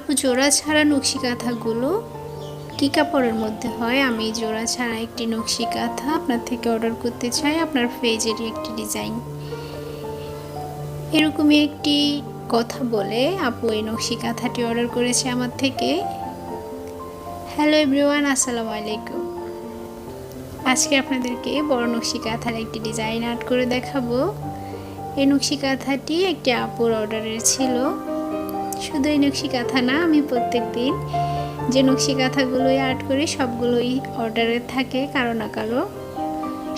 আপু জোড়া ছাড়া নকশি কাঁথাগুলো কী কাপড়ের মধ্যে হয়? আমি জোড়া ছাড়া একটি নকশি কাঁথা আপনার থেকে অর্ডার করতে চাই, আপনার পেজেরই একটি ডিজাইন। এরকমই একটি কথা বলে আপু এই নকশি কাঁথাটি অর্ডার করেছে আমার থেকে। হ্যালো এভরিওয়ান, আসসালামু আলাইকুম। আজকে আপনাদেরকে বড় নকশি কাঁথার একটি ডিজাইন আর্ট করে দেখাবো। এই নকশি কাঁথাটি একটি আপুর অর্ডারের ছিল। শুধু এই নকশি কাঁথা না, আমি প্রত্যেক দিন যে নকশি কাঁথাগুলোই আর্ট করি সবগুলোই অর্ডারে থাকে কারো না কারো।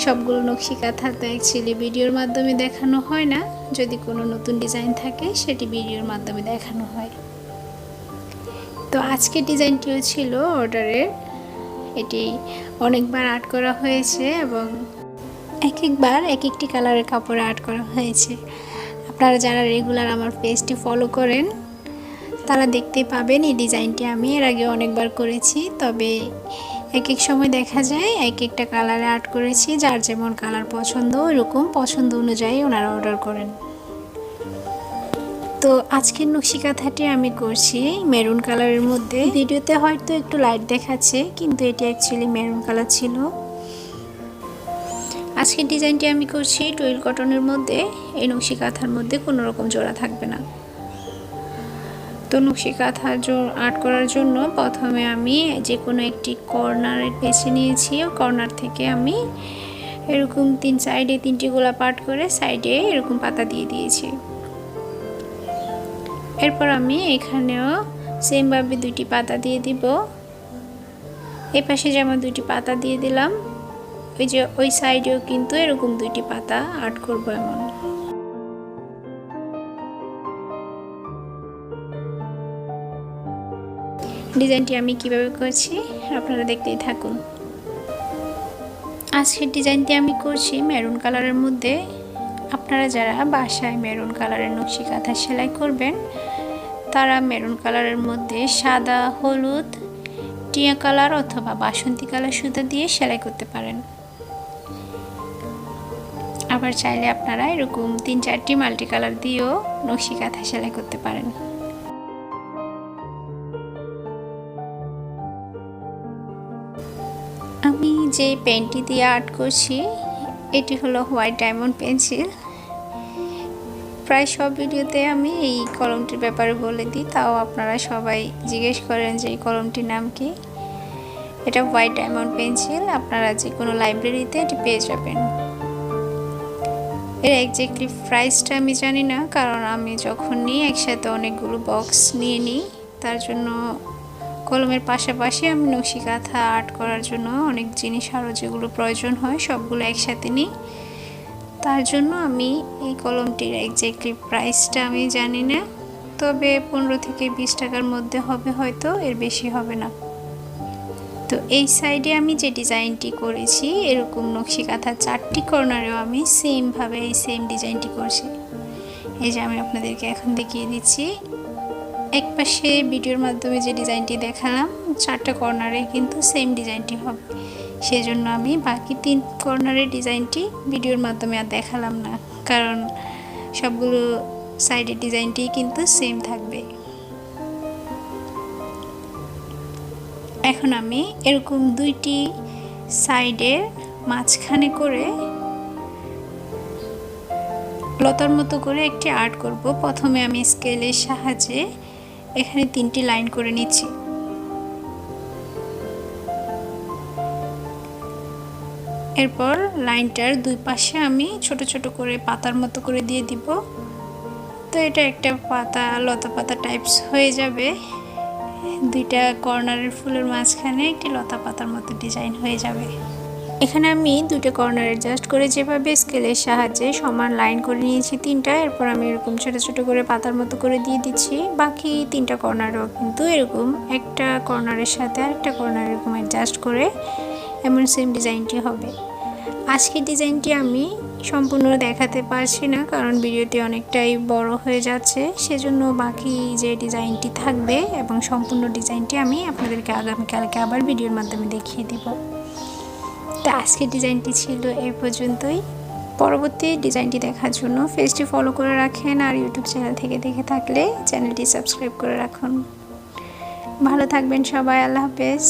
সবগুলো নকশি কাঁথা তো অ্যাকচুয়ালি ভিডিওর মাধ্যমে দেখানো হয় না, যদি কোনো নতুন ডিজাইন থাকে সেটি ভিডিওর মাধ্যমে দেখানো হয়। তো আজকের ডিজাইনটিও ছিল অর্ডারের। এটি অনেকবার আর্ট করা হয়েছে এবং এক একবার এক একটি কালারের কাপড়ে আর্ট করা হয়েছে। আপনারা যারা রেগুলার আমার পেজটি ফলো করেন তারা দেখতে পাবেন এই ডিজাইনটি আমি এর আগে অনেকবার করেছি, তবে এক এক সময় দেখা যায় এক একটা কালারে আর্ট করেছি। যার যেমন কালার পছন্দ ওইরকম পছন্দ অনুযায়ী ওনারা অর্ডার করেন। তো আজকের নকশি কাঁথাটি আমি করছি মেরুন কালারের মধ্যে। ভিডিওতে হয়তো একটু লাইট দেখাচ্ছে, কিন্তু এটি অ্যাকচুয়ালি মেরুন কালার ছিল। আজকের ডিজাইনটি আমি করছি টুইল কটনের মধ্যে। এই নকশি কাঁথার মধ্যে কোনো রকম জোড়া থাকবে না। তো নকশি কাঁথা আর্ট করার জন্য প্রথমে আমি যে কোনো একটি কর্নার বেছে নিয়েছি। কর্নার থেকে আমি এরকম সাইডে তিনটি গোলাপ আর্ট করে সাইডে এরকম পাতা দিয়ে দিয়েছি। এরপর আমি এখানেও সেমভাবে দুইটি পাতা দিয়ে দিব। এই পাশে যেমন দুইটি পাতা দিয়ে দিলাম, ওই সাইডেও কিন্তু এরকম দুইটি পাতা আর্ট করব। এমন ডিজাইনটি আমি কিভাবে করছি আপনারা দেখতেই থাকুন। আজকের ডিজাইনটি আমি করছি মেরুন কালারের মধ্যে। আপনারা যারা বাসায় মেরুন কালারের নকশি কাঁথা সেলাই করবেন তারা মেরুন কালারের মধ্যে সাদা, হলুদ, টিয়া কালার অথবা বাসন্তী কালার সুতা দিয়ে সেলাই করতে পারেন। আবার চাইলে আপনারা এরকম 3-4টি মাল্টি কালার দিয়েও নকশি কাঁথা সেলাই করতে পারেন। আমি যে পেনটি দিয়ে আর্ট করছি এটি হলো হোয়াইট ডায়মন্ড পেন্সিল। প্রায় সব ভিডিওতে আমি এই কলমটির ব্যাপারে বলে দিই, তাও আপনারা সবাই জিজ্ঞেস করেন যে এই কলমটির নাম কি। এটা হোয়াইট ডায়মন্ড পেন্সিল, আপনারা যে কোনো লাইব্রেরিতে এটি পেয়ে যাবেন। এর এক্স্যাক্টলি প্রাইসটা আমি জানি না, কারণ আমি যখন নিই একসাথে অনেকগুলো বক্স নিয়ে নিই। তার জন্য কলমের পাশাপাশি আমি নকশি কাঁথা আর্ট করার জন্য অনেক জিনিস আরও যেগুলো প্রয়োজন হয় সবগুলো একসাথে নিই। তার জন্য আমি এই কলমটির এক্স্যাক্টলি প্রাইসটা আমি জানি না, তবে 15 থেকে 20 টাকার মধ্যে হবে, হয়তো এর বেশি হবে না। তো এই সাইডে আমি যে ডিজাইনটি করেছি এরকম নকশি কাঁথার 4টি কর্নারেও আমি সেমভাবে এই সেম ডিজাইনটি করছি। এই যে আমি আপনাদেরকে এখন দেখিয়ে দিচ্ছি। এক পাশে ভিডিওর মাধ্যমে যে ডিজাইনটি দেখালাম 4টা কর্নারে কিন্তু সেম ডিজাইনটি হবে, সেজন্য আমি বাকি 3 কর্নারের ডিজাইনটি ভিডিওর মাধ্যমে আর দেখালাম না, কারণ সবগুলো সাইডের ডিজাইনটি কিন্তু সেম থাকবে। এখন আমি এরকম 2টি সাইডের মাঝখানে করে লতার মতো করে একটি আর্ট করব। প্রথমে আমি স্কেলের সাহায্যে এখানে 3টি লাইন করে নিচ্ছি। এরপর লাইনটার দুই পাশে আমি ছোট ছোট করে পাতার মতো করে দিয়ে দিব। তো এটা একটা পাতা, লতা পাতা টাইপস হয়ে যাবে। 2টা কর্নারের ফুলের মাঝখানে একটি লতা পাতার মতো ডিজাইন হয়ে যাবে। এখানে আমি 2টা কর্নার অ্যাডজাস্ট করে যেভাবে স্কেলের সাহায্যে সমান লাইন করে নিয়েছি 3টা। এরপর আমি এরকম ছোট ছোট করে পাতার মতো করে দিয়ে দিচ্ছি। বাকি 3টা কর্নারও কিন্তু এরকম একটা কর্নারের সাথে আরেকটা কর্নার এরকম অ্যাডজাস্ট করে এমন সেম ডিজাইনটি হবে। আজকের ডিজাইনটি আমি সম্পূর্ণ দেখাতে পারছি না, কারণ ভিডিওটি অনেকটাই বড় হয়ে যাচ্ছে, সেজন্য বাকি যে ডিজাইনটি থাকবে এবং সম্পূর্ণ ডিজাইনটি আমি আপনাদেরকে আগামীকালকে আবার ভিডিওর মাধ্যমে দেখিয়ে দিব। তো আজকের ডিজাইনটি ছিল এই পর্যন্তই। পরবর্তী ডিজাইনটি দেখার জন্য পেজটি ফলো করে রাখেন, আর ইউটিউব চ্যানেল থেকে দেখে থাকলে চ্যানেলটি সাবস্ক্রাইব করে রাখুন। ভালো থাকবেন সবাই, আল্লাহ হাফেজ।